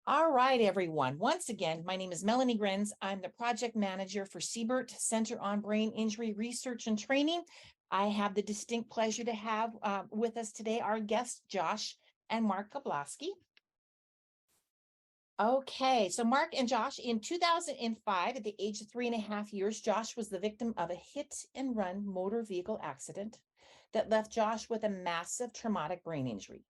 All right, everyone. Once again, my name is Melanie Grins. I'm the project manager for Siebert Center on Brain Injury Research and Training. I have the distinct pleasure to have with us today our guests, Josh and Mark Goblowsky. Okay, so Mark and Josh, in 2005, at the age of 3.5 years, Josh was the victim of a hit and run motor vehicle accident that left Josh with a massive traumatic brain injury.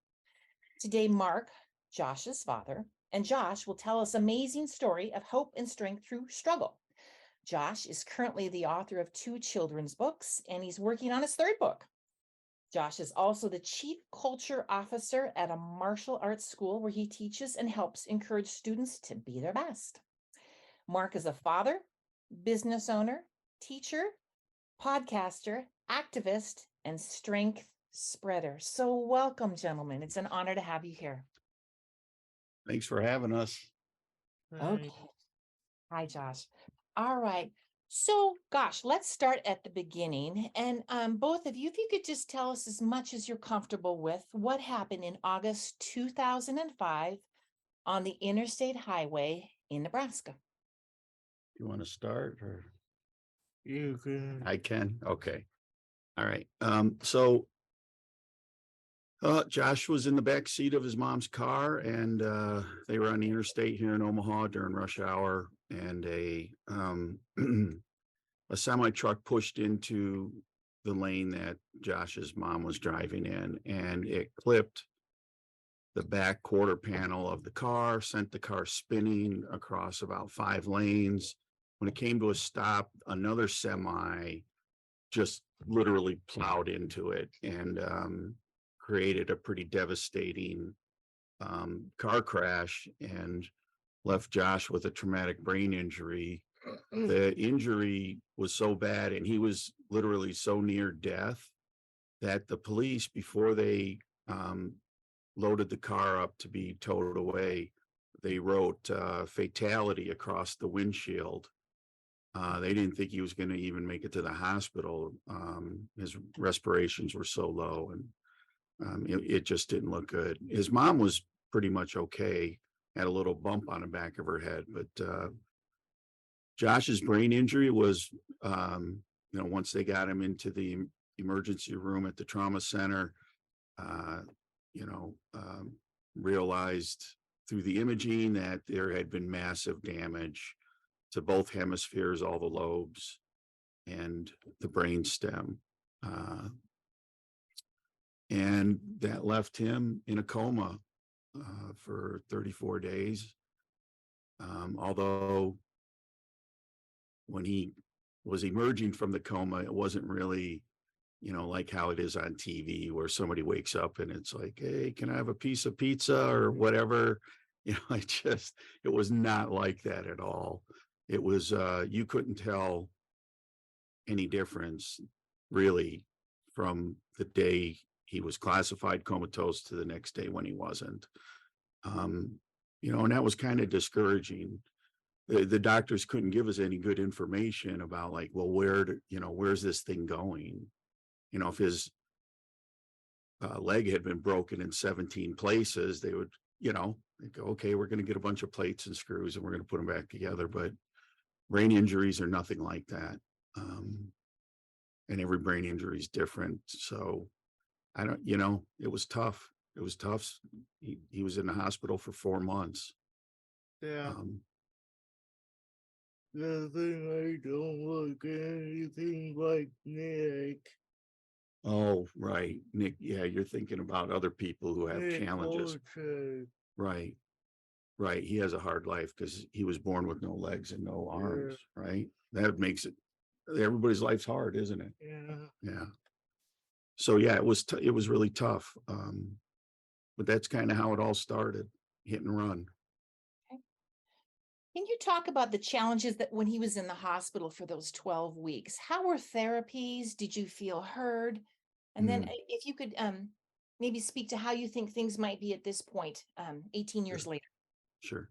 Today, Mark, Josh's father, and Josh will tell us an amazing story of hope and strength through struggle. Josh is currently the author of 2 children's books, and he's working on his 3rd book. Josh is also the chief culture officer at a martial arts school where he teaches and helps encourage students to be their best. Mark is a father, business owner, teacher, podcaster, activist, and strength spreader. So welcome, gentlemen. It's an honor to have you here. Thanks for having us. Okay. Hi, Josh. All right. So, gosh, let's start at the beginning. And both of you, if you could just tell us as much as you're comfortable with what happened in August 2005 on the interstate highway in Nebraska. You want to start or? You can. I can. Okay. All right. Josh was in the back seat of his mom's car, and they were on the interstate here in Omaha during rush hour, and a semi truck pushed into the lane that Josh's mom was driving in, and it clipped the back quarter panel of the car, sent the car spinning across about 5 lanes. When it came to a stop, another semi just literally plowed into it and created a pretty devastating car crash and left Josh with a traumatic brain injury. The injury was so bad, and he was literally so near death, that the police, before they loaded the car up to be towed away, they wrote fatality across the windshield. They didn't think he was going to even make it to the hospital. His respirations were so low, and it just didn't look good. His mom was pretty much okay, had a little bump on the back of her head, but Josh's brain injury was, once they got him into the emergency room at the trauma center, realized through the imaging that there had been massive damage to both hemispheres, all the lobes, and the brain stem. And that left him in a coma for 34 days. Although when he was emerging from the coma, it wasn't really, like how it is on TV where somebody wakes up and it's like, hey, can I have a piece of pizza or whatever? It was not like that at all. It was, you couldn't tell any difference really from the day he was classified comatose to the next day when he wasn't. And that was kind of discouraging. The doctors couldn't give us any good information about where's this thing going? If his leg had been broken in 17 places, they would, they'd go, okay, we're going to get a bunch of plates and screws and we're going to put them back together. But brain injuries are nothing like that. And every brain injury is different. So it was tough. It was tough. He was in the hospital for 4 months. Yeah. The thing I don't look anything like Nick. Oh, right. Nick, yeah, you're thinking about other people who have challenges. Right. Right. He has a hard life because he was born with no legs and no arms, right? That makes it, everybody's life's hard, isn't it? Yeah. Yeah. So yeah, it was really tough. But that's kind of how it all started, hit and run. Okay. Can you talk about the challenges that when he was in the hospital for those 12 weeks? How were therapies? Did you feel heard? And then if you could maybe speak to how you think things might be at this point, 18 years later. Sure.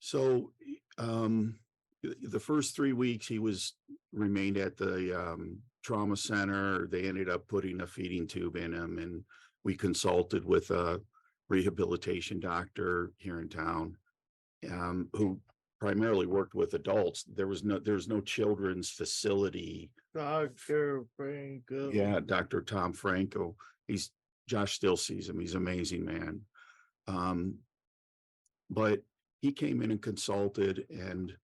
So the first 3 weeks he remained at the trauma center. They ended up putting a feeding tube in him, and we consulted with a rehabilitation doctor here in town, who primarily worked with adults. There's no children's facility. Dr. Franco. Yeah, Dr. Tom Franco. Josh still sees him. He's an amazing man. But he came in and consulted, and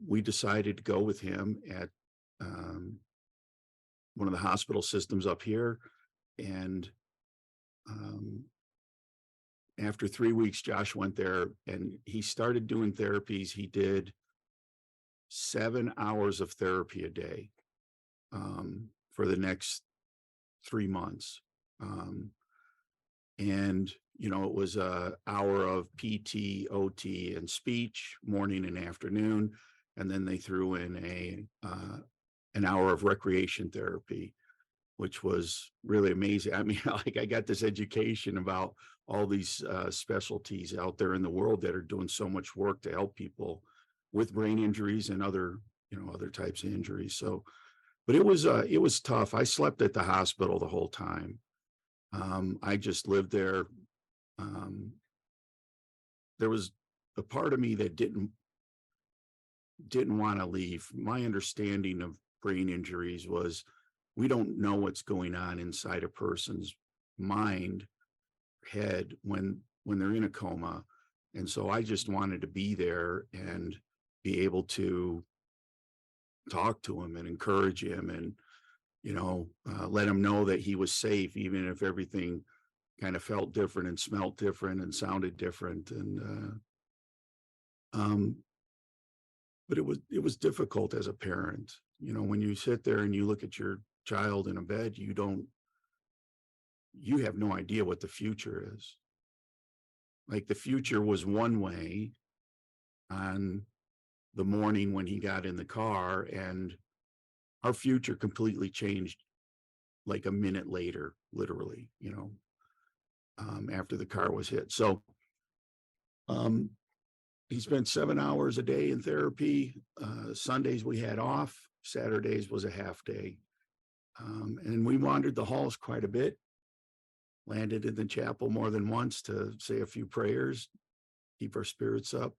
we decided to go with him at one of the hospital systems up here. And after 3 weeks, Josh went there and he started doing therapies. He did 7 hours of therapy a day for the next 3 months. And, you know, it was an hour of PT, OT, and speech, morning and afternoon. And then they threw in an hour of recreation therapy, which was really amazing. I mean, like, I got this education about all these specialties out there in the world that are doing so much work to help people with brain injuries and other types of injuries. So, but it was tough. I slept at the hospital the whole time. I just lived there. There was a part of me that didn't want to leave. My understanding of brain injuries was we don't know what's going on inside a person's mind, head when they're in a coma. And so I just wanted to be there and be able to talk to him and encourage him and, let him know that he was safe, even if everything kind of felt different and smelt different and sounded different. And, but it was difficult as a parent, when you sit there and you look at your child in a bed, you have no idea what the future is. Like, the future was one way on the morning when he got in the car, and our future completely changed like a minute later, literally, after the car was hit. So he spent 7 hours a day in therapy. Sundays we had off. Saturdays was a half day. And we wandered the halls quite a bit, landed in the chapel more than once to say a few prayers, keep our spirits up.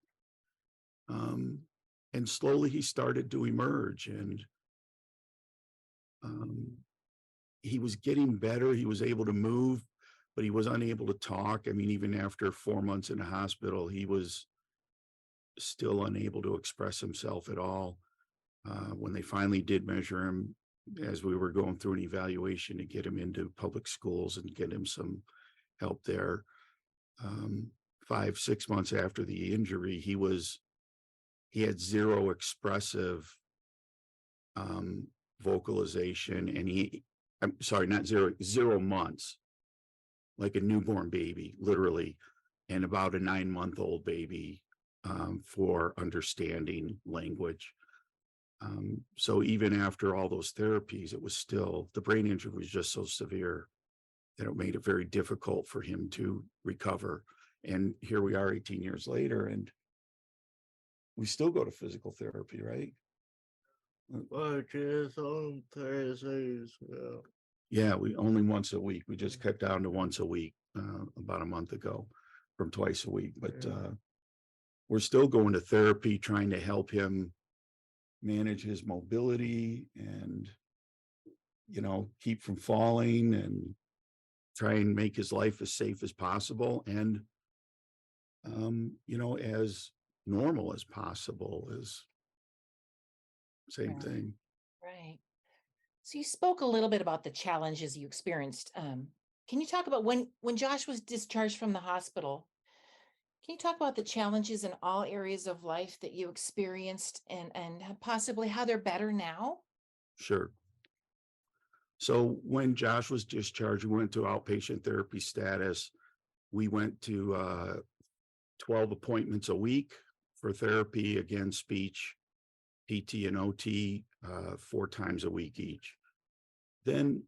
And slowly he started to emerge, and he was getting better. He was able to move, but he was unable to talk. I mean, even after 4 months in the hospital, he was still unable to express himself at all. When they finally did measure him, as we were going through an evaluation to get him into public schools and get him some help there, 5-6 months after the injury, he had zero expressive vocalization, and I'm sorry, not zero, 0 months, like a newborn baby, literally, and about a 9-month-old baby for understanding language. So even after all those therapies, it was still, the brain injury was just so severe that it made it very difficult for him to recover. And here we are 18 years later, and we still go to physical therapy, right? But it's on Thursdays. Yeah, we only once a week. We just cut down to once a week about a month ago from twice a week. But we're still going to therapy, trying to help him manage his mobility and, keep from falling and try and make his life as safe as possible and, as normal as possible is same Right. thing. Right. So you spoke a little bit about the challenges you experienced. Can you talk about when Josh was discharged from the hospital? Can you talk about the challenges in all areas of life that you experienced and possibly how they're better now? Sure. So when Josh was discharged, we went to outpatient therapy status. We went to 12 appointments a week for therapy, again, speech, PT, and OT, 4 times a week each. Then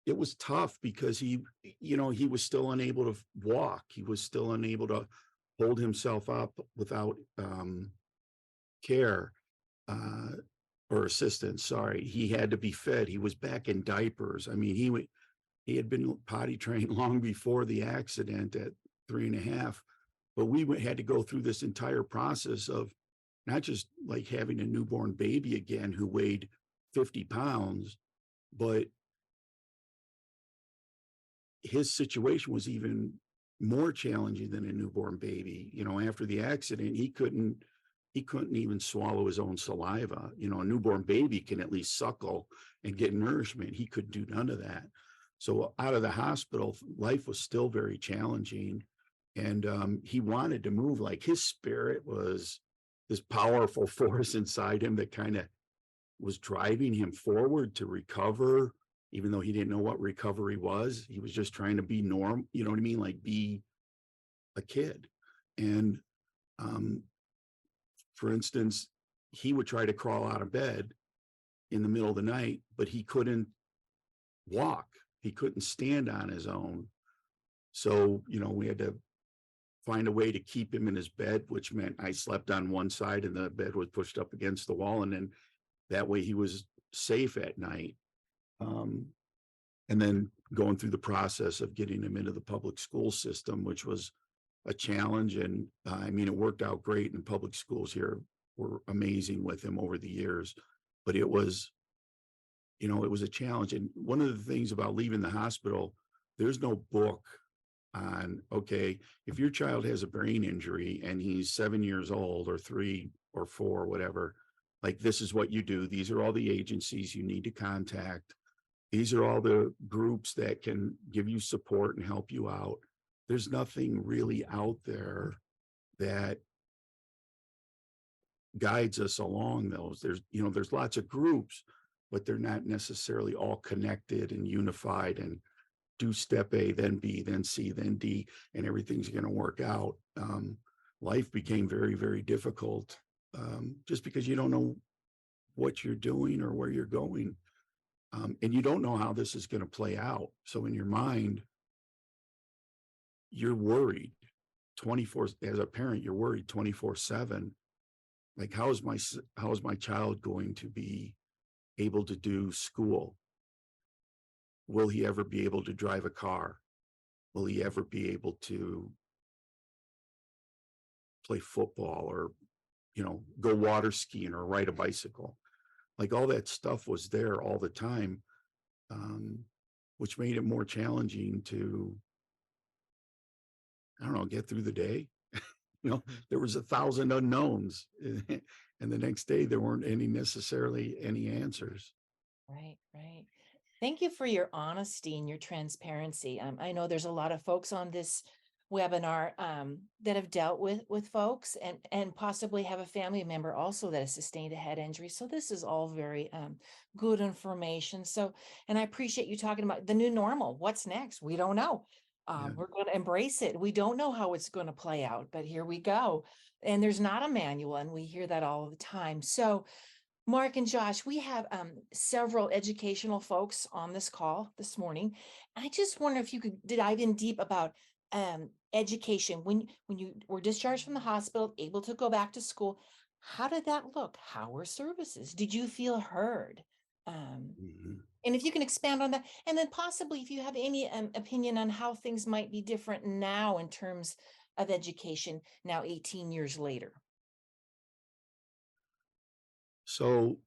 it was tough because he was still unable to walk. He was still unable to hold himself up without care or assistance. Sorry, he had to be fed. He was back in diapers. I mean, He had been potty trained long before the accident at 3.5, but had to go through this entire process of not just like having a newborn baby again who weighed 50 pounds, but his situation was even more challenging than a newborn baby. After the accident, he couldn't even swallow his own saliva. A newborn baby can at least suckle and get nourishment. He could do none of that. So out of the hospital, life was still very challenging. And he wanted to move. Like, his spirit was this powerful force inside him that kind of was driving him forward to recover, even though he didn't know what recovery was. He was just trying to be normal. You know what I mean? Like, be a kid. And for instance, he would try to crawl out of bed in the middle of the night, but he couldn't walk. He couldn't stand on his own. So, we had to find a way to keep him in his bed, which meant I slept on one side and the bed was pushed up against the wall. And then that way he was safe at night. And then going through the process of getting him into the public school system, which was a challenge. And it worked out great. And public schools here were amazing with him over the years, but it was a challenge. And one of the things about leaving the hospital, there's no book on, okay, if your child has a brain injury and he's 7 years old or 3 or 4, whatever, like, this is what you do. These are all the agencies you need to contact. These are all the groups that can give you support and help you out. There's nothing really out there that guides us along those. There's lots of groups, but they're not necessarily all connected and unified and do step A, then B, then C, then D, and everything's going to work out. Life became very, very difficult just because you don't know what you're doing or where you're going. And you don't know how this is going to play out. So in your mind, you're worried 24, as a parent, you're worried 24/7. Like, how is my child going to be able to do school? Will he ever be able to drive a car? Will he ever be able to play football or, go water skiing or ride a bicycle? Like, all that stuff was there all the time, which made it more challenging to, I don't know, get through the day. There was 1,000 unknowns, and the next day there weren't necessarily any answers. Right, right. Thank you for your honesty and your transparency. I know there's a lot of folks on this webinar that have dealt with folks and possibly have a family member also that has sustained a head injury. So this is all very good information. So, and I appreciate you talking about the new normal. What's next? We don't know. Yeah. We're going to embrace it. We don't know how it's going to play out, but here we go. And there's not a manual, and we hear that all the time. So, Mark and Josh, we have several educational folks on this call this morning. I just wonder if you could dive in deep about education. When you were discharged from the hospital, able to go back to school, how did that look? How were services? Did you feel heard? Mhm. And if you can expand on that, and then possibly if you have any opinion on how things might be different now in terms of education, now 18 years later. So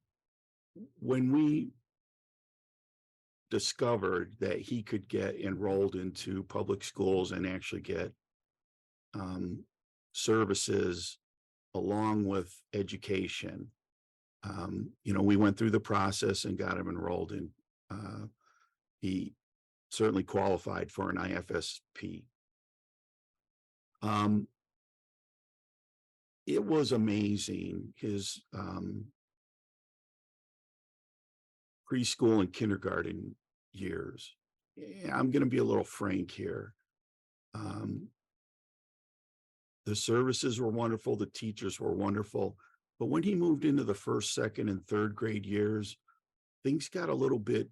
when we discovered that he could get enrolled into public schools and actually get services along with education, we went through the process and got him enrolled in. He certainly qualified for an IFSP. It was amazing. His preschool and kindergarten years. I'm going to be a little frank here. The services were wonderful. The teachers were wonderful. But when he moved into the first, second, and third grade years, things got a little bit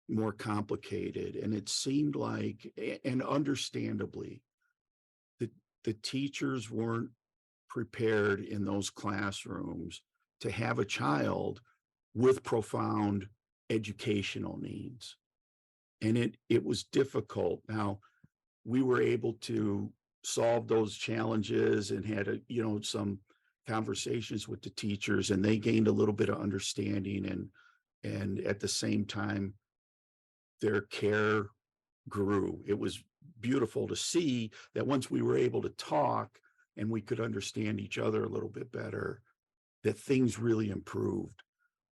more complicated. And it seemed like, and understandably, the teachers weren't prepared in those classrooms to have a child with profound educational needs. And it was difficult. Now, we were able to solve those challenges and had some conversations with the teachers, and they gained a little bit of understanding, and at the same time their care grew. It was beautiful to see that once we were able to talk and we could understand each other a little bit better, that things really improved.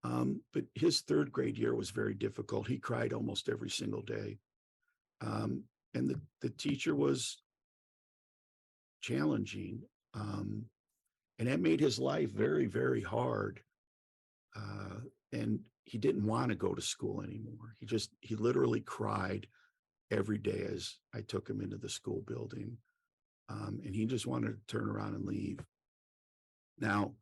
But his third grade year was very difficult. He cried almost every single day. And the teacher was challenging. And that made his life very, very hard. And he didn't want to go to school anymore. He literally cried every day as I took him into the school building. And he just wanted to turn around and leave. Now,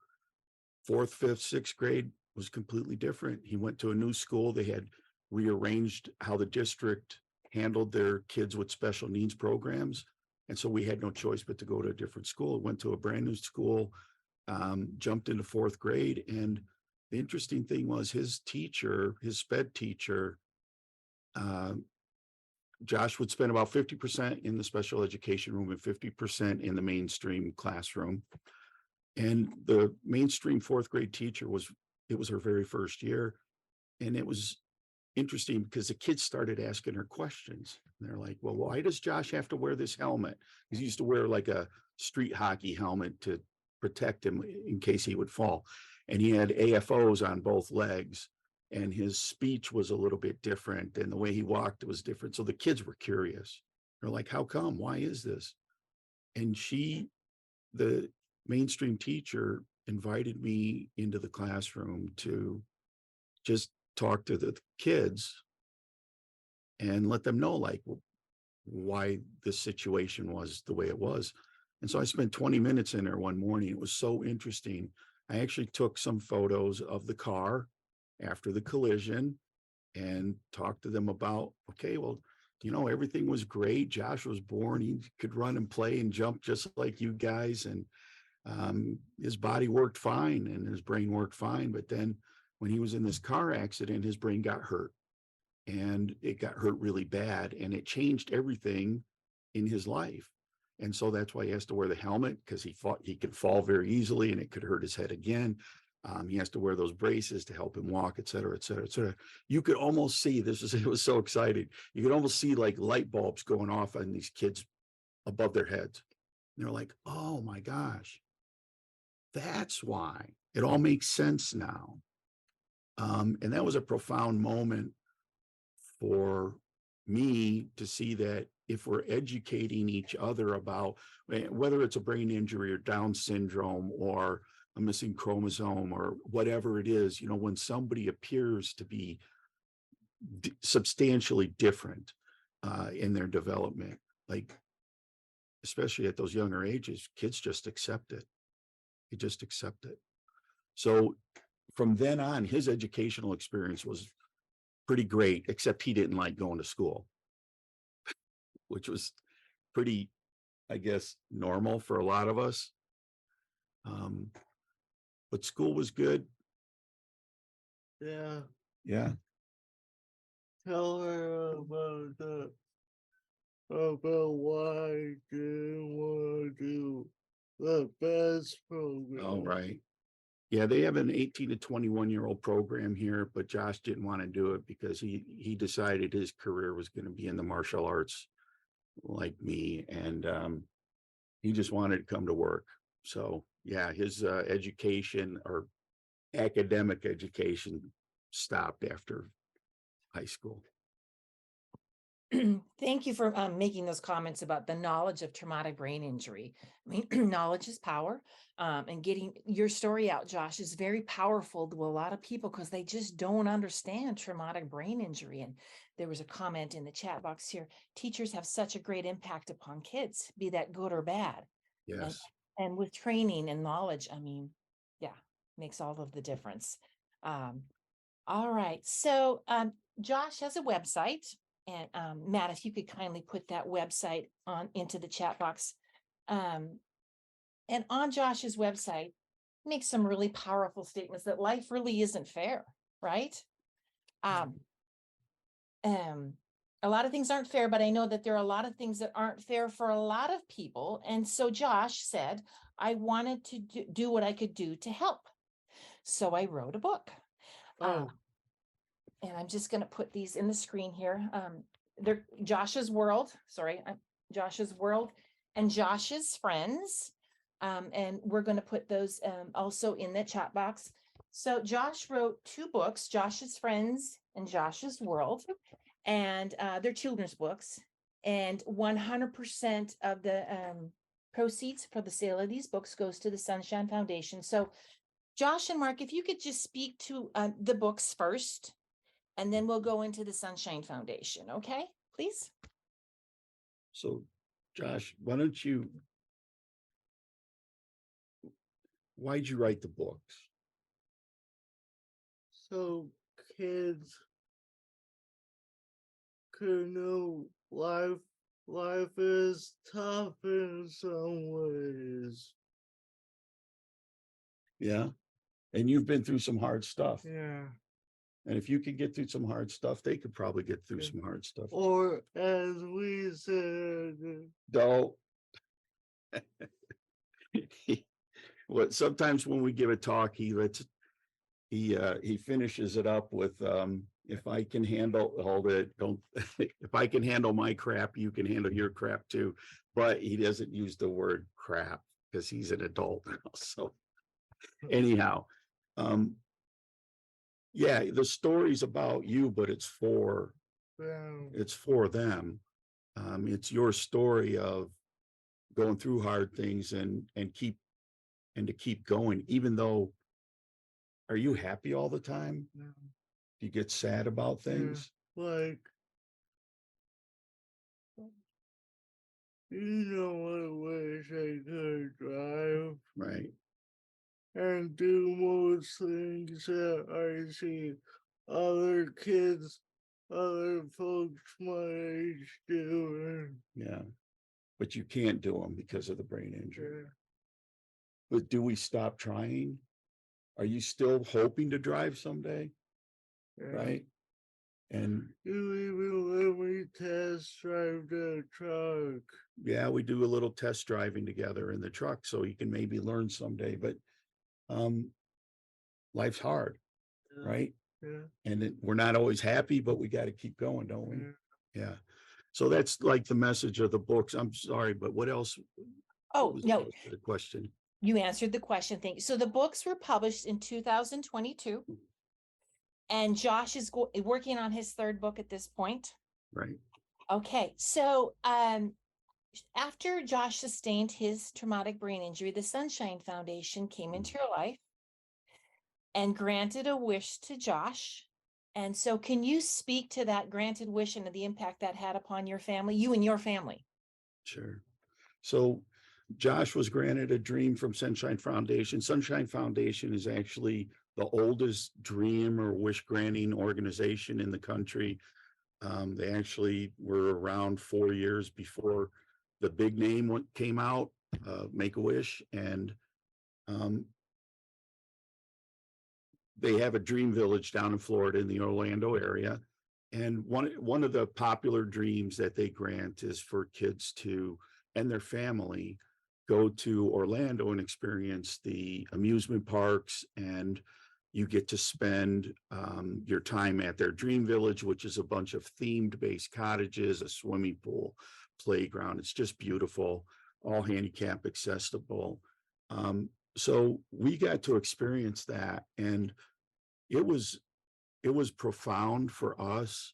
fourth, fifth, sixth grade was completely different. He went to a new school. They had rearranged how the district handled their kids with special needs programs. And so we had no choice but to go to a different school. Went to a brand new school, jumped into fourth grade. And the interesting thing was his teacher, his sped teacher, Josh would spend about 50% in the special education room and 50% in the mainstream classroom. And the mainstream fourth grade teacher it was her very first year. And it was interesting because the kids started asking her questions. And they're like, well, why does Josh have to wear this helmet? Because he used to wear like a street hockey helmet to protect him in case he would fall. And he had AFOs on both legs. And his speech was a little bit different. And the way he walked was different. So the kids were curious. They're like, how come? Why is this? And the mainstream teacher, invited me into the classroom to just talk to the kids and let them know like why this situation was the way it was. And so I spent 20 minutes in there one morning. It was so interesting. I actually took some photos of the car after the collision and talked to them about, okay, well, everything was great. Josh was born. He could run and play and jump just like you guys. And his body worked fine and his brain worked fine. But then when he was in this car accident, his brain got hurt, and it got hurt really bad, and it changed everything in his life. And so that's why he has to wear the helmet, because he could fall very easily and it could hurt his head again. He has to wear those braces to help him walk, et cetera, et cetera, et cetera. You could almost see, it was so exciting. You could almost see like light bulbs going off on these kids above their heads. And they're like, oh my gosh, that's why. It all makes sense now. And that was a profound moment for me to see that if we're educating each other about whether it's a brain injury or Down syndrome or a missing chromosome or whatever it is, when somebody appears to be substantially different in their development, like especially at those younger ages, kids just accept it. They just accept it. So from then on, his educational experience was pretty great, except he didn't like going to school, which was pretty, I guess, normal for a lot of us. But school was good. Yeah. Yeah. Tell her about why you want to do the best program. Oh, right. Yeah, they have an 18 to 21-year-old program here, but Josh didn't want to do it because he decided his career was going to be in the martial arts like me. And he just wanted to come to work. So yeah, his education or academic education stopped after high school. Thank you for making those comments about the knowledge of traumatic brain injury. I mean, knowledge is power, and getting your story out, Josh, is very powerful to a lot of people because they just don't understand traumatic brain injury. And there was a comment in the chat box here: teachers have such a great impact upon kids, be that good or bad. Yes. And with training and knowledge, I mean, yeah, makes all of the difference. All right, so Josh has a website. And Matt, if you could kindly put that website into the chat box. And on Josh's website, makes some really powerful statements that life really isn't fair, right? a lot of things aren't fair, but I know that there are a lot of things that aren't fair for a lot of people. And so Josh said, I wanted to do what I could do to help. So I wrote a book. Oh, And I'm just going to put these in the screen here. They're Josh's World, Josh's World and Josh's Friends. And we're going to put those also in the chat box. So Josh wrote 2 books, Josh's Friends and Josh's World, and they're children's books. And 100% of the proceeds for the sale of these books goes to the Sunshine Foundation. So Josh and Mark, if you could just speak to the books first, and then we'll go into the Sunshine Foundation, okay? Please. So, Josh, why'd you write the books? so kids could know life is tough in some ways. Yeah. And you've been through some hard stuff. Yeah. And if you could get through some hard stuff, they could probably get through some hard stuff. Or as we said, Though, what sometimes when we give a talk, he finishes it up with, if I can handle it, don't, if I can handle my crap, you can handle your crap too. But he doesn't use the word crap because he's an adult now. So anyhow, yeah, the story's about you, but it's for them. It's your story of going through hard things and to keep going, even though, are you happy all the time? No. Do you get sad about things? Yeah, like, I wish I could drive. Right. And do most things that I see other kids, other folks my age doing. Yeah. But you can't do them because of the brain injury. Yeah. But do we stop trying? Are you still hoping to drive someday? Yeah. Right. And you even let me test drive the truck. Yeah, we do a little test driving together in the truck so you can maybe learn someday. But life's hard, right? Yeah. And we're not always happy, but we got to keep going, don't we? Yeah. So that's like the message of the books. I'm sorry, but what else? Oh, no, the question. You answered the question. Thank you. So the books were published in 2022. And Josh is working on his 3rd book at this point. Right. Okay. So after Josh sustained his traumatic brain injury, the Sunshine Foundation came into your life and granted a wish to Josh. And so can you speak to that granted wish and the impact that had upon your family, you and your family? Sure. So Josh was granted a dream from Sunshine Foundation. Sunshine Foundation is actually the oldest dream or wish granting organization in the country. They actually were around 4 years before the big name came out, Make-A-Wish, and they have a dream village down in Florida in the Orlando area. And one of the popular dreams that they grant is for kids to and their family go to Orlando and experience the amusement parks, and you get to spend your time at their dream village, which is a bunch of themed based cottages, a swimming pool, playground. It's just beautiful, all handicap accessible. So we got to experience that, and it was profound for us.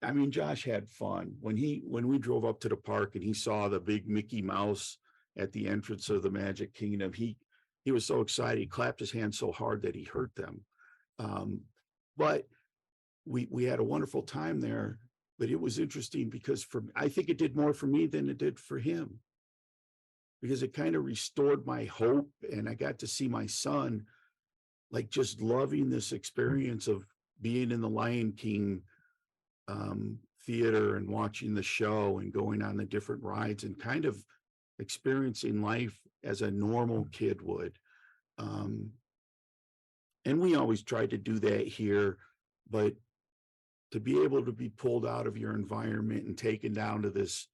I mean, Josh had fun when we drove up to the park and he saw the big Mickey Mouse at the entrance of the Magic Kingdom. He was so excited. He clapped his hands so hard that he hurt them. But we had a wonderful time there. But it was interesting because I think it did more for me than it did for him, because it kind of restored my hope, and I got to see my son like just loving this experience of being in the Lion King theater and watching the show and going on the different rides and kind of experiencing life as a normal kid would. And we always tried to do that here, but to be able to be pulled out of your environment and taken down to this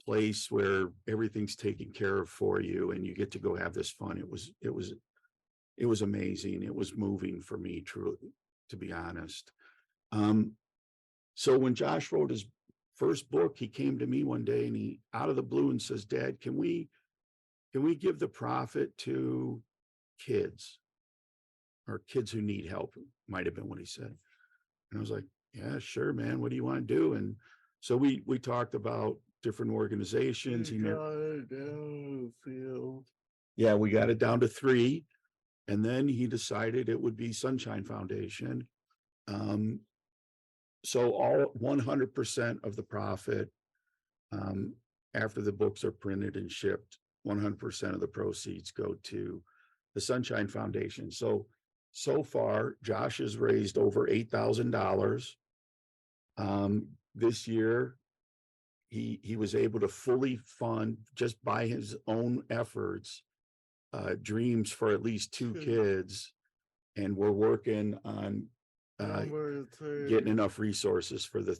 place where everything's taken care of for you and you get to go have this fun. It was amazing. It was moving for me, truly, to be honest. So when Josh wrote his first book, he came to me one day and he out of the blue and says, Dad, can we give the profit to kids or kids who need help? Might have been what he said. And I was like, yeah, sure, man. What do you want to do? And so we talked about different organizations. You got it down the field. Yeah, we got it down to 3. And then he decided it would be Sunshine Foundation. So all 100% of the profit, after the books are printed and shipped, 100% of the proceeds go to the Sunshine Foundation. So far, Josh has raised over $8,000. This year, he was able to fully fund, just by his own efforts, dreams for at least 2 kids. And we're working on getting enough resources for a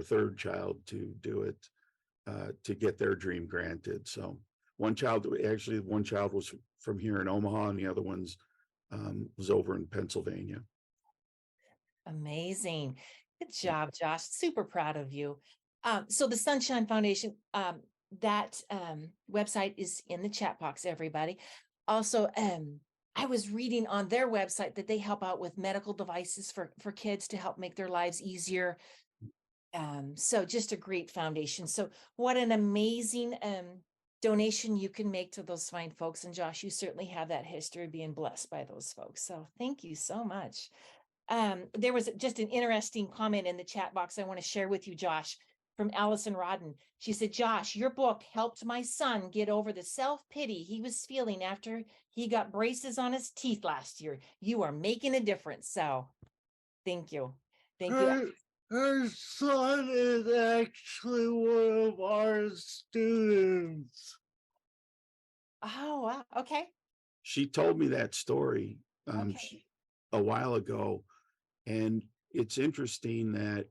third child to do it, to get their dream granted. So one child was from here in Omaha, and the other was over in Pennsylvania. Amazing. Good job, Josh. Super proud of you. So the Sunshine Foundation, that website is in the chat box, everybody. Also, I was reading on their website that they help out with medical devices for kids to help make their lives easier. So just a great foundation. So what an amazing donation you can make to those fine folks. And Josh, you certainly have that history of being blessed by those folks. So thank you so much. There was just an interesting comment in the chat box I want to share with you, Josh, from Allison Rodden. She said, Josh, your book helped my son get over the self-pity he was feeling after he got braces on his teeth last year. You are making a difference. So thank you. Thank you. Her son is actually one of our students. Oh, wow. Okay. She told me that story Okay. a while ago. And it's interesting that,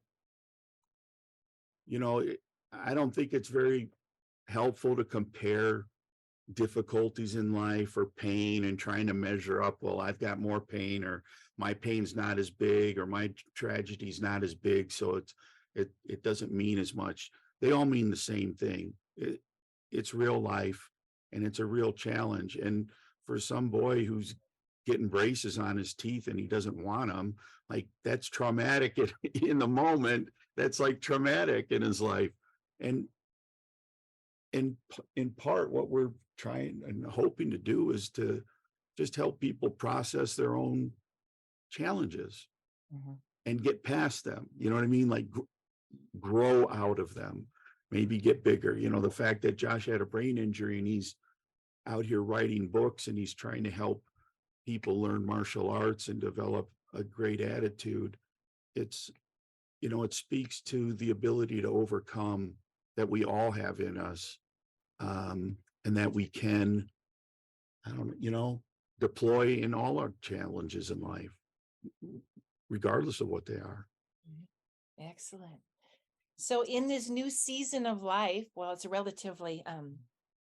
I don't think it's very helpful to compare difficulties in life or pain and trying to measure up, well, I've got more pain, or my pain's not as big, or my tragedy's not as big, so it doesn't mean as much. They all mean the same thing. It's real life, and it's a real challenge. And for some boy who's getting braces on his teeth and he doesn't want them, like, that's traumatic in the moment. That's like traumatic in his life. And in part, what we're trying and hoping to do is to just help people process their own challenges and get past them. You know what I mean? Like grow out of them, maybe get bigger. The fact that Josh had a brain injury and he's out here writing books and he's trying to help people learn martial arts and develop a great attitude. It speaks to the ability to overcome that we all have in us. And that we can, deploy in all our challenges in life, regardless of what they are. Excellent. So in this new season of life, well, it's a relatively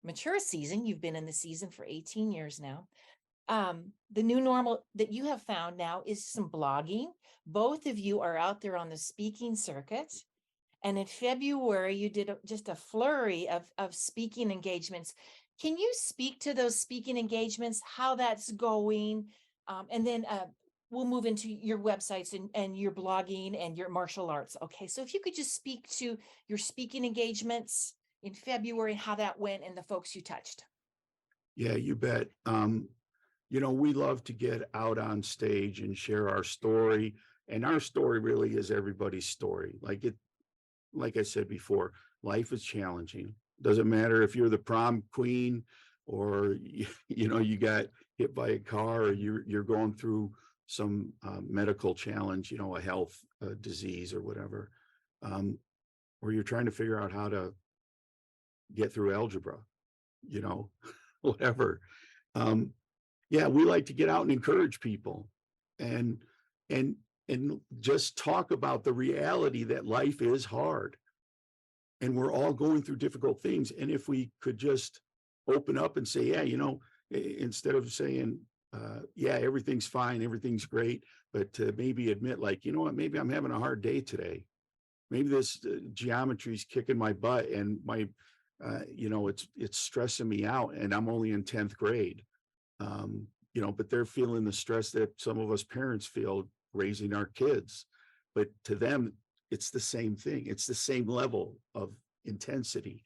mature season. You've been in the season for 18 years now. The new normal that you have found now is some blogging. Both of you are out there on the speaking circuit. And in February, you did just a flurry of speaking engagements. Can you speak to those speaking engagements, how that's going? And then we'll move into your websites and your blogging and your martial arts. Okay, so if you could just speak to your speaking engagements in February, how that went and the folks you touched. Yeah, you bet. We love to get out on stage and share our story. And our story really is everybody's story. Like I said before, life is challenging. Doesn't matter if you're the prom queen or, you got hit by a car, or you're going through some medical challenge, a health disease or whatever, or you're trying to figure out how to get through algebra, whatever. Yeah, we like to get out and encourage people. And and just talk about the reality that life is hard and we're all going through difficult things. And if we could just open up and say, yeah, instead of saying, yeah, everything's fine, everything's great, but to maybe admit, like, you know what, maybe I'm having a hard day today. Maybe this geometry's kicking my butt and my, it's stressing me out and I'm only in 10th grade. But they're feeling the stress that some of us parents feel raising our kids. But to them, it's the same thing. It's the same level of intensity.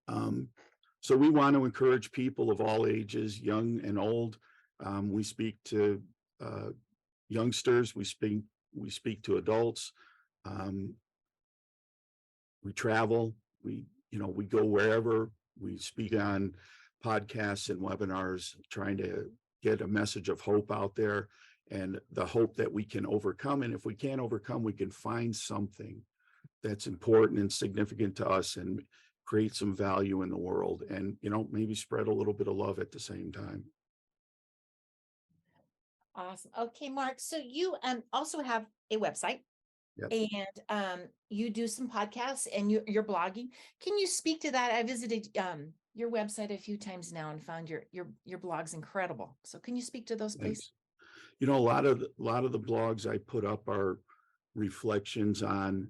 So we want to encourage people of all ages, young and old. We speak to youngsters. We speak to adults. We travel. We go wherever. We speak on podcasts and webinars, trying to get a message of hope out there, and the hope that we can overcome. And if we can't overcome, we can find something that's important and significant to us and create some value in the world, and maybe spread a little bit of love at the same time. Awesome. Okay, Mark. So you also have a website. Yep. And you do some podcasts and you're blogging. Can you speak to that? I visited your website a few times now and found your blog's incredible. So can you speak to those, please? Thanks. A lot of the blogs I put up are reflections on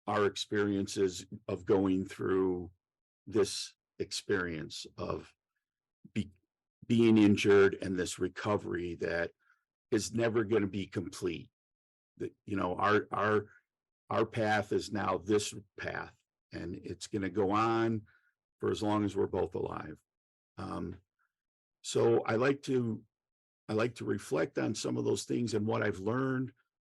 our experiences of going through this experience of being injured and this recovery that is never going to be complete. That our path is now this path, and it's going to go on for as long as we're both alive. So I like to reflect on some of those things and what I've learned,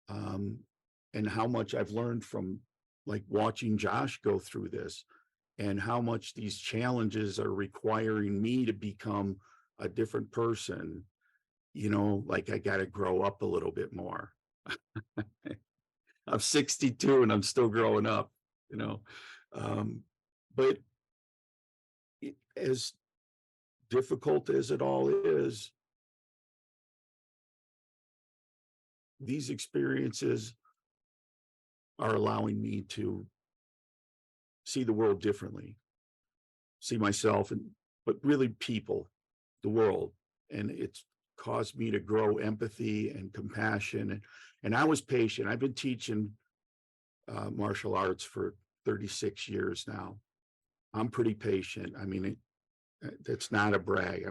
and how much I've learned from, like, watching Josh go through this, and how much these challenges are requiring me to become a different person. Like, I got to grow up a little bit more. I'm 62 and I'm still growing up, but as difficult as it all is, these experiences are allowing me to see the world differently, see myself, but really people, the world. And it's caused me to grow empathy and compassion. And I was patient. I've been teaching martial arts for 36 years now. I'm pretty patient. I mean, that's not a brag.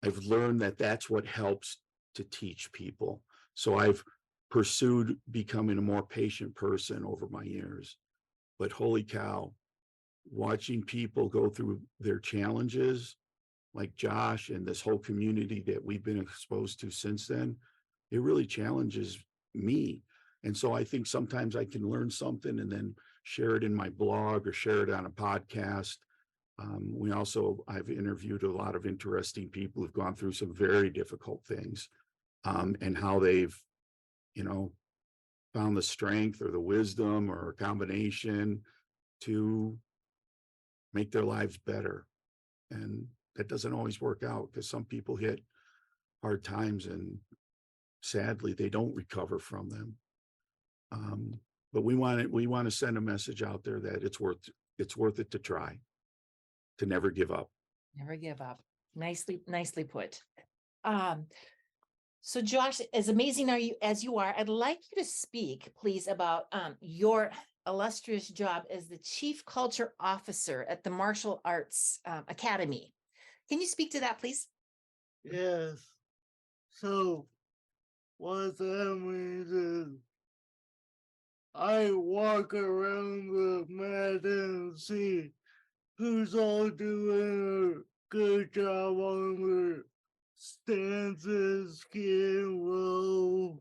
I've learned that that's what helps to teach people. So I've pursued becoming a more patient person over my years. But holy cow, watching people go through their challenges, like Josh and this whole community that we've been exposed to since then, it really challenges me. And so I think sometimes I can learn something and then share it in my blog or share it on a podcast. I've interviewed a lot of interesting people who've gone through some very difficult things, and how they've, found the strength or the wisdom or a combination to make their lives better. And that doesn't always work out, because some people hit hard times and sadly they don't recover from them. But we want to send a message out there that it's worth it to try, to never give up. Never give up. Nicely put. So Josh, as amazing as you are, I'd like you to speak, please, about your illustrious job as the Chief Culture Officer at the Martial Arts Academy. Can you speak to that, please? Yes. So what that means is I walk around the mat and see who's all doing a good job on their stances, skin roll,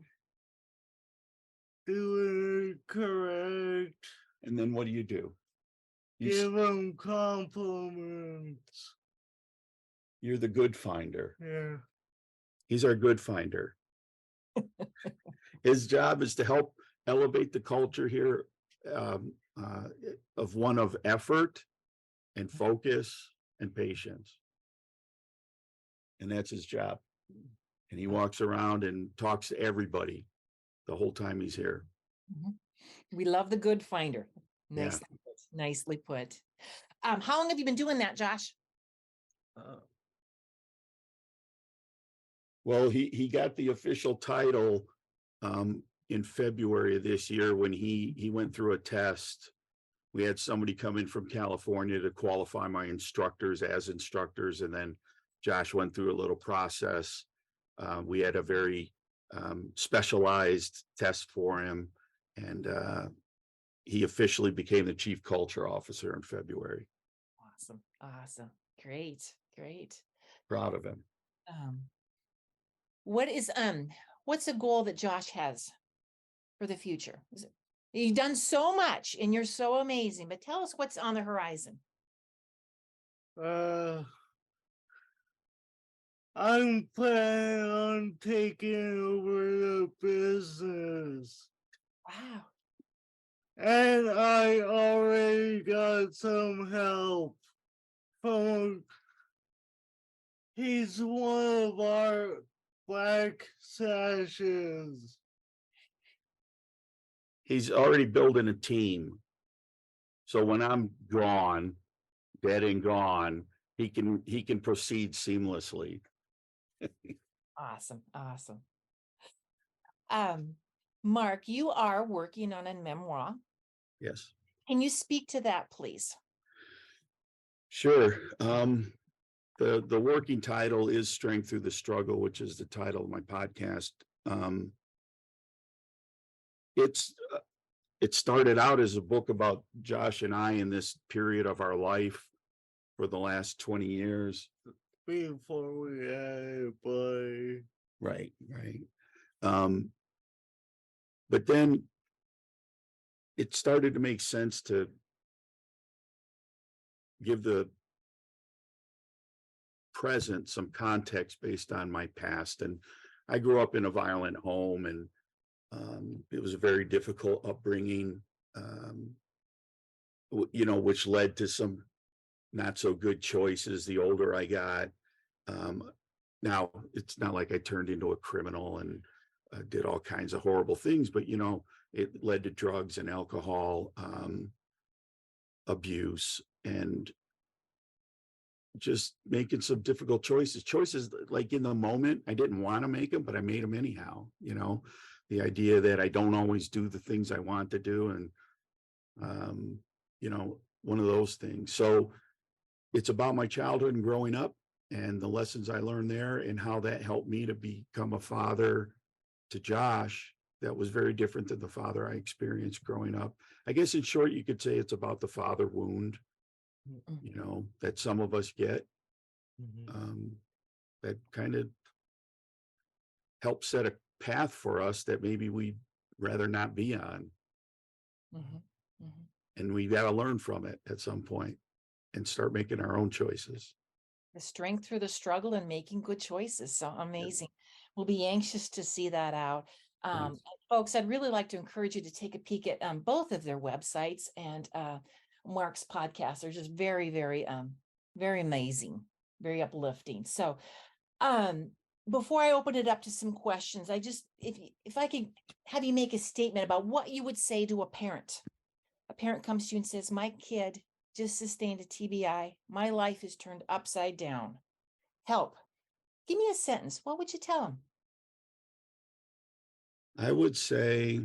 doing it correct. And then what do? You Give them compliments. You're the good finder. Yeah. He's our good finder. His job is to help elevate the culture here, of one of effort and focus and patience. And that's his job. And he walks around and talks to everybody the whole time he's here. Mhm. We love the good finder. Yeah. Nicely put. Nicely put. How long have you been doing that, Josh? Well, he got the official title in February of this year when he went through a test. We had somebody come in from California to qualify my instructors as instructors, and then Josh went through a little process. We had a very specialized test for him, and he officially became the chief culture officer in February. Awesome. Awesome. Great. Great. Proud of him. What is what's a goal that Josh has for the future? You've done so much and you're so amazing, but tell us what's on the horizon. I'm planning on taking over the business. Wow. And I already got some help from, he's one of our black sashes. He's already building a team. So when I'm gone, dead and gone, he can proceed seamlessly. Awesome. Awesome. Mark, you are working on a memoir. Yes. Can you speak to that, please? Sure. The working title is Strength Through the Struggle, which is the title of my podcast. It started out as a book about Josh and I in this period of our life for the last 20 years. Before we had a boy. Right. But then it started to make sense to give the present some context based on my past. And I grew up in a violent home, and it was a very difficult upbringing, which led to some not so good choices the older I got. Now, it's not like I turned into a criminal and did all kinds of horrible things, but, it led to drugs and alcohol abuse, and just making some difficult choices like in the moment I didn't want to make them, but I made them anyhow. The idea that I don't always do the things I want to do, and one of those things. So it's about my childhood and growing up and the lessons I learned there, and how that helped me to become a father to Josh that was very different than the father I experienced growing up. I guess in short, you could say it's about the father wound, that some of us get, that kind of helps set a path for us that maybe we'd rather not be on. And we got to learn from it at some point and start making our own choices. The strength through the struggle and making good choices. So amazing. We'll be anxious to see that out. Folks, I'd really like to encourage you to take a peek at both of their websites and Mark's podcast. They're just very, very, very amazing, very uplifting. So before I open it up to some questions, if I could have you make a statement about what you would say to a parent. A parent comes to you and says, my kid just sustained a TBI. My life is turned upside down. Help. Give me a sentence. What would you tell them? I would say,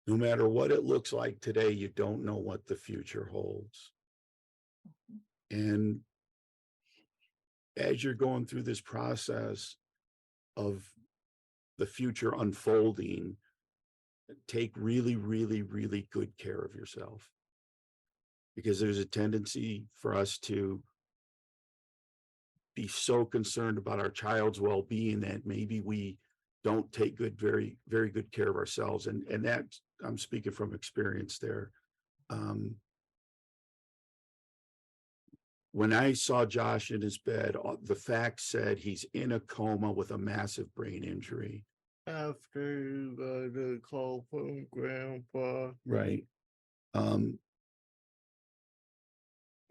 no matter what it looks like today, you don't know what the future holds. And as you're going through this process of the future unfolding, take really, really, really good care of yourself, because there's a tendency for us to be so concerned about our child's well-being that maybe we don't take very, very good care of ourselves. And that, I'm speaking from experience there. When I saw Josh in his bed, the facts said he's in a coma with a massive brain injury. After you got a call from Grandpa. Right. And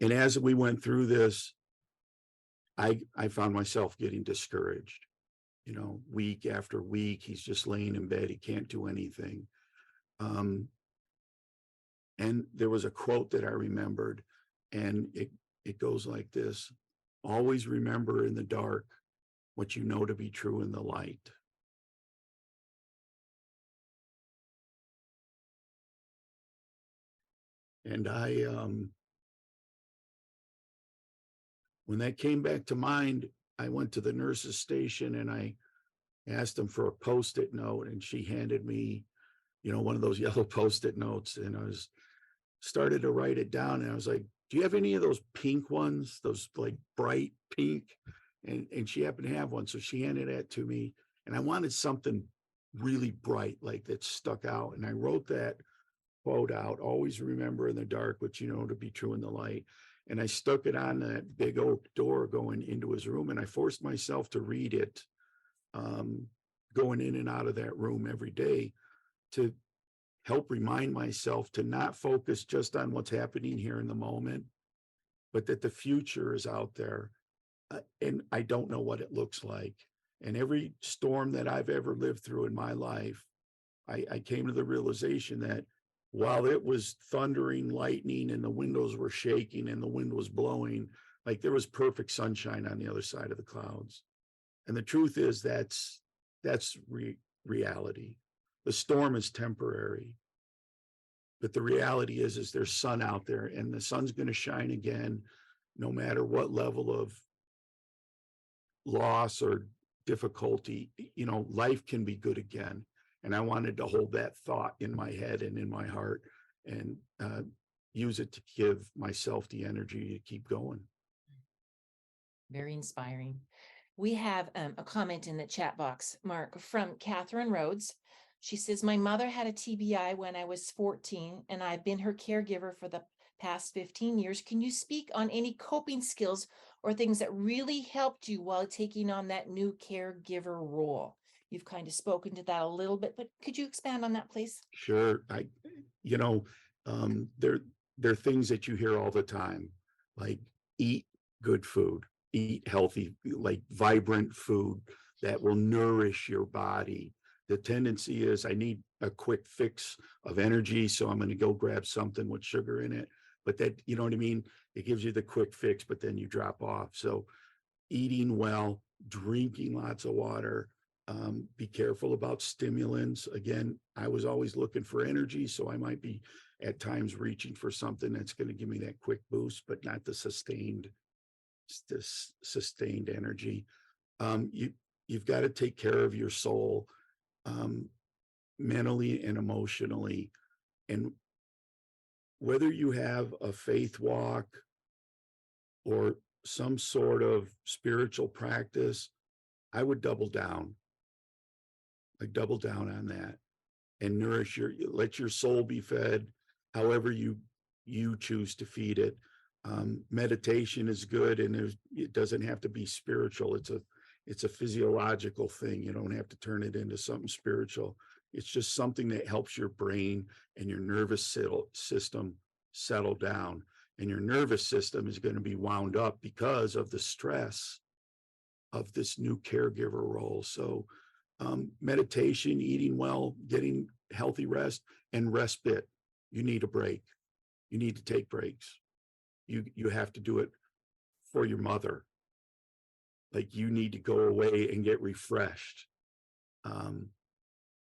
as we went through this, I found myself getting discouraged. week after week, he's just laying in bed. He can't do anything. And there was a quote that I remembered, and it goes like this: always remember in the dark what you know to be true in the light. And when that came back to mind, I went to the nurse's station and I asked them for a Post-it note, and she handed me, one of those yellow Post-it notes, and I started to write it down, and I was like, do you have any of those pink ones, those like bright pink? And she happened to have one, so she handed that to me, and I wanted something really bright, like that stuck out, and I wrote that quote out: always remember in the dark what you know to be true in the light. And I stuck it on that big oak door going into his room, and I forced myself to read it, going in and out of that room every day, to help remind myself to not focus just on what's happening here in the moment, but that the future is out there. And I don't know what it looks like. And every storm that I've ever lived through in my life, I came to the realization that while it was thundering, lightning, and the windows were shaking and the wind was blowing, like there was perfect sunshine on the other side of the clouds. And the truth is that's reality. The storm is temporary, but the reality is there's sun out there, and the sun's going to shine again, no matter what level of loss or difficulty. Life can be good again. And I wanted to hold that thought in my head and in my heart, and use it to give myself the energy to keep going. Very inspiring. We have a comment in the chat box, Mark, from Catherine Rhodes. She says, my mother had a TBI when I was 14, and I've been her caregiver for the past 15 years. Can you speak on any coping skills or things that really helped you while taking on that new caregiver role? You've kind of spoken to that a little bit, but could you expand on that, please? Sure. There are things that you hear all the time, like eat good food, eat healthy, like vibrant food that will nourish your body. The tendency is, I need a quick fix of energy, so I'm going to go grab something with sugar in it. But that, you know what I mean? It gives you the quick fix, but then you drop off. So eating well, drinking lots of water, be careful about stimulants. Again, I was always looking for energy, so I might be at times reaching for something that's going to give me that quick boost, but not the sustained energy. You've got to take care of your soul, mentally and emotionally. And whether you have a faith walk or some sort of spiritual practice, I would double down. Double down on that, and let your soul be fed however you choose to feed it. Meditation is good, and it doesn't have to be spiritual. It's a physiological thing. You don't have to turn it into something spiritual. It's just something that helps your brain and your nervous system settle down. And your nervous system is going to be wound up because of the stress of this new caregiver role. So meditation, eating well, getting healthy rest, and respite. You need a break. You need to take breaks. You have to do it for your mother. Like, you need to go away and get refreshed,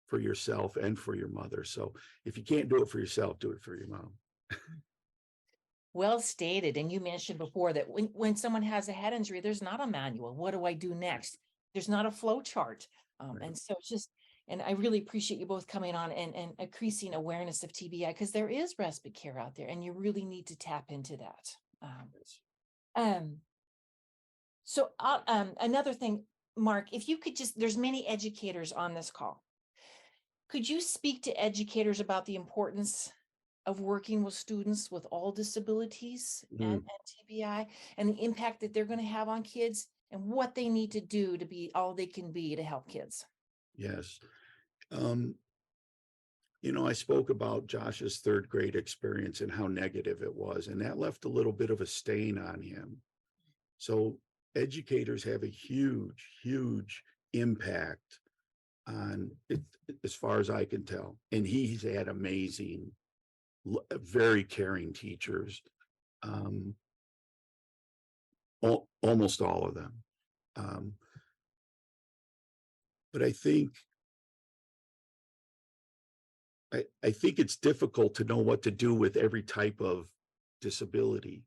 for yourself and for your mother. So if you can't do it for yourself, do it for your mom. Well stated. And you mentioned before that when someone has a head injury, there's not a manual. What do I do next? There's not a flow chart. Right. And so it's just, and I really appreciate you both coming on and increasing awareness of TBI, because there is respite care out there and you really need to tap into that. So another thing, Mark, if you could just, there's many educators on this call. Could you speak to educators about the importance of working with students with all disabilities and TBI, and the impact that they're going to have on kids, and what they need to do to be all they can be to help kids? Yes. I spoke about Josh's third grade experience and how negative it was, and that left a little bit of a stain on him. So educators have a huge, huge impact on it, as far as I can tell. And he's had amazing, very caring teachers, almost all of them. But I think it's difficult to know what to do with every type of disability,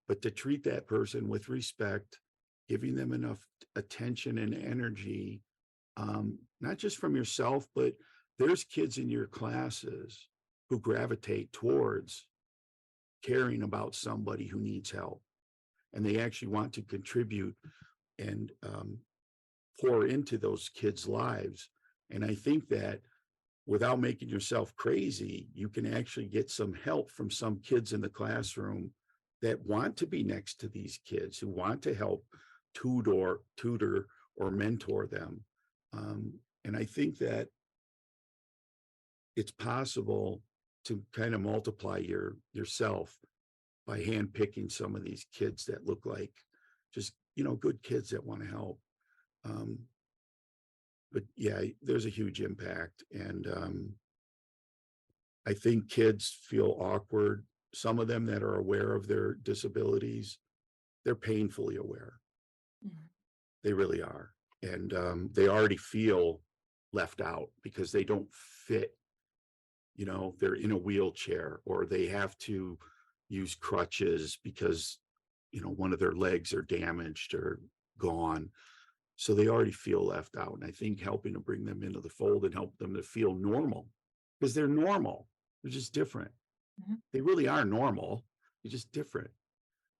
but to treat that person with respect, giving them enough attention and energy, not just from yourself, but there's kids in your classes who gravitate towards caring about somebody who needs help, and they actually want to contribute and pour into those kids' lives. And I think that without making yourself crazy, you can actually get some help from some kids in the classroom that want to be next to these kids, who want to help tutor or mentor them. And I think that it's possible to kind of multiply yourself by handpicking some of these kids that look like just, good kids that want to help. But yeah, there's a huge impact. And I think kids feel awkward. Some of them that are aware of their disabilities, they're painfully aware. Mm-hmm. They really are. And they already feel left out because they don't fit, they're in a wheelchair, or they have to use crutches because, one of their legs are damaged or gone. So they already feel left out. And I think helping to bring them into the fold and help them to feel normal, because they're normal. They're just different. Mm-hmm. They really are normal. They're just different.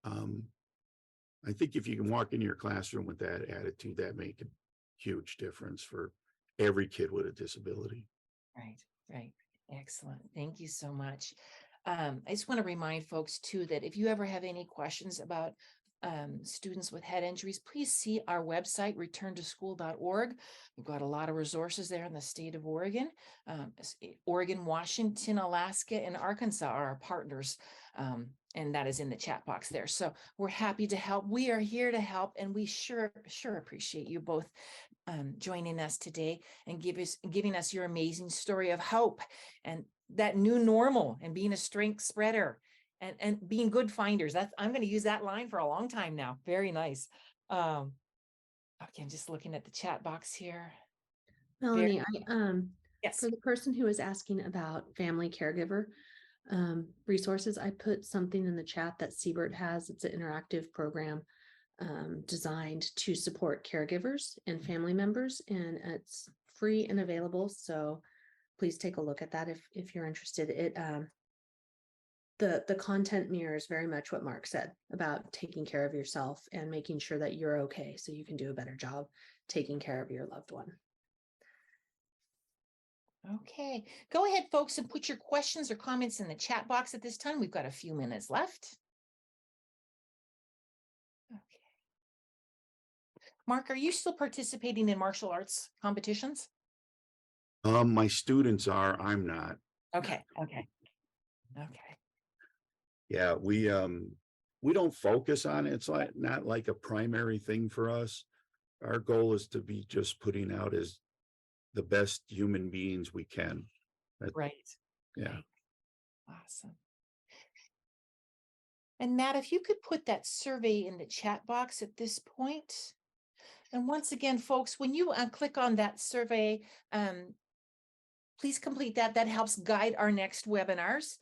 I think if you can walk into your classroom with that attitude, that make a huge difference for every kid with a disability. Right. Excellent. Thank you so much. I just want to remind folks too, that if you ever have any questions about students with head injuries, please see our website, returntoschool.org. We've got a lot of resources there in the state of Oregon. Oregon, Washington, Alaska, and Arkansas are our partners. And that is in the chat box there. So we're happy to help. We are here to help, and we sure appreciate you both joining us today and giving us your amazing story of hope and that new normal, and being a strength spreader and being good finders. I'm going to use that line for a long time now. Very nice. Okay, I'm just looking at the chat box here. Melanie, yes. For the person who was asking about family caregiver resources, I put something in the chat that Siebert has. It's an interactive program designed to support caregivers and family members, and it's free and available. So please take a look at that if you're interested. The content mirrors very much what Mark said about taking care of yourself and making sure that you're okay, so you can do a better job taking care of your loved one. Okay, go ahead, folks, and put your questions or comments in the chat box at this time. We've got a few minutes left. Okay. Mark, are you still participating in martial arts competitions? My students are, I'm not. Okay. Yeah, we don't focus on it. It's not like a primary thing for us. Our goal is to be just putting out as the best human beings we can. Right. Yeah. Right. Awesome. And Matt, if you could put that survey in the chat box at this point. And once again, folks, when you click on that survey, please complete that. That helps guide our next webinars.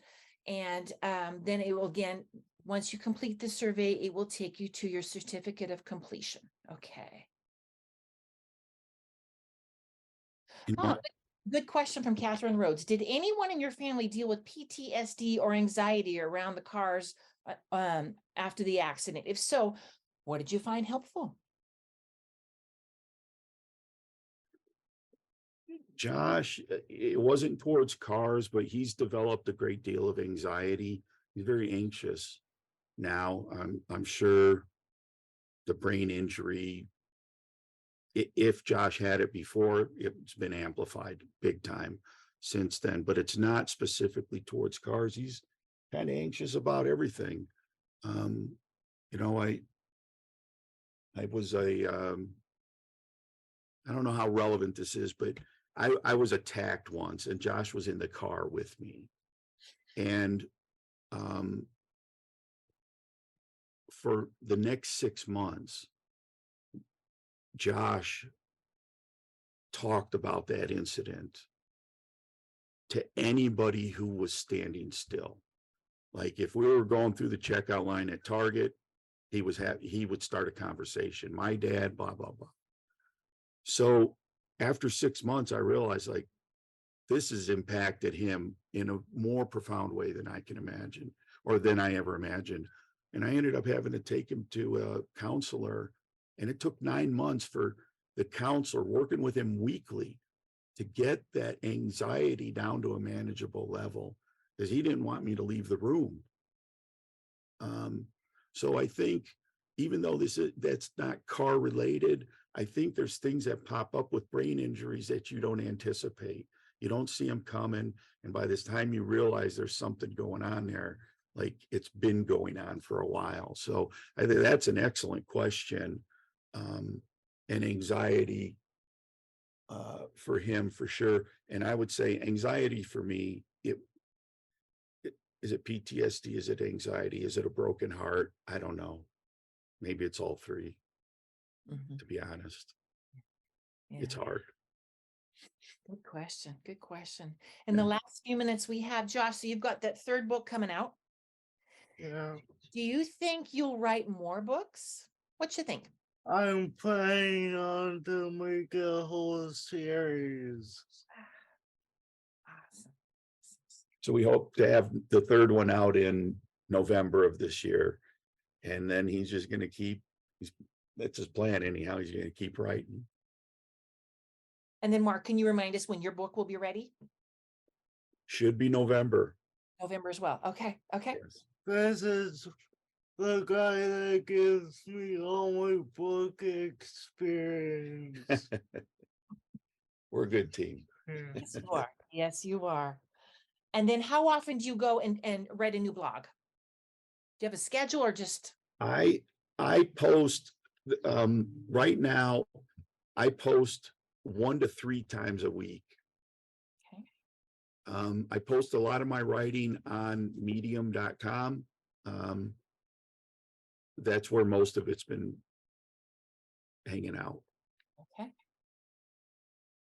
And then it will, again, once you complete the survey, it will take you to your certificate of completion. Okay. Good question from Catherine Rhodes. Did anyone in your family deal with PTSD or anxiety around the cars after the accident? If so, what did you find helpful? Josh, it wasn't towards cars, but he's developed a great deal of anxiety. He's very anxious now. I'm sure the brain injury, if Josh had it before, it's been amplified big time since then, but it's not specifically towards cars. He's kind of anxious about everything. I was I don't know how relevant this is, but I was attacked once, and Josh was in the car with me. And for the next 6 months, Josh talked about that incident to anybody who was standing still. Like if we were going through the checkout line at Target, he would start a conversation. My dad, blah, blah, blah. So after 6 months, I realized like this has impacted him in a more profound way than I can imagine, or than I ever imagined. And I ended up having to take him to a counselor, and it took 9 months for the counselor working with him weekly to get that anxiety down to a manageable level, because he didn't want me to leave the room. So I think even though that's not car related, I think there's things that pop up with brain injuries that you don't anticipate. You don't see them coming, and by this time you realize there's something going on there, like it's been going on for a while. So I think that's an excellent question. And anxiety for him for sure. And I would say anxiety for me, is it PTSD? Is it anxiety? Is it a broken heart? I don't know. Maybe it's all three, to be honest. Yeah. It's hard. Good question. Good question. In the last few minutes we have, Josh, so you've got that third book coming out. Yeah. Do you think you'll write more books? What you think? I'm planning on to make a whole series. Awesome. So we hope to have the third one out in November of this year. And then he's just going to that's his plan anyhow. He's going to keep writing. And then Mark, can you remind us when your book will be ready? Should be November. November as well. Okay. Okay. Yes. This is the guy that gives me all my book experience. We're a good team. Yes, you are. Yes, you are. And then how often do you go and write a new blog? Do you have a schedule or just? I post right now, I post 1 to 3 times a week. Okay. I post a lot of my writing on medium.com. That's where most of it's been hanging out. Okay.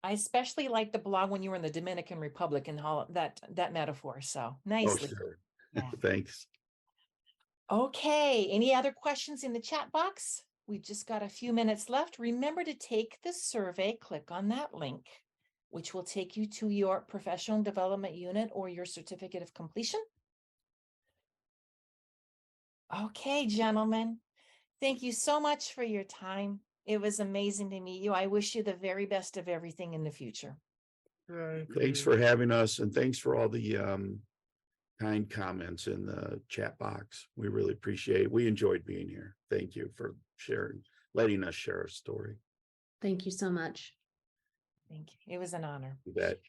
I especially like the blog when you were in the Dominican Republic and all that metaphor. So nicely. Oh, sure. Yeah. Thanks. Okay. Any other questions in the chat box? We've just got a few minutes left. Remember to take the survey, click on that link, which will take you to your professional development unit or your certificate of completion. Okay, gentlemen, thank you so much for your time. It was amazing to meet you. I wish you the very best of everything in the future. Thanks for having us, and thanks for all the kind comments in the chat box. We really appreciate it. We enjoyed being here. Thank you for letting us share our story. Thank you so much. Thank you. It was an honor. You bet.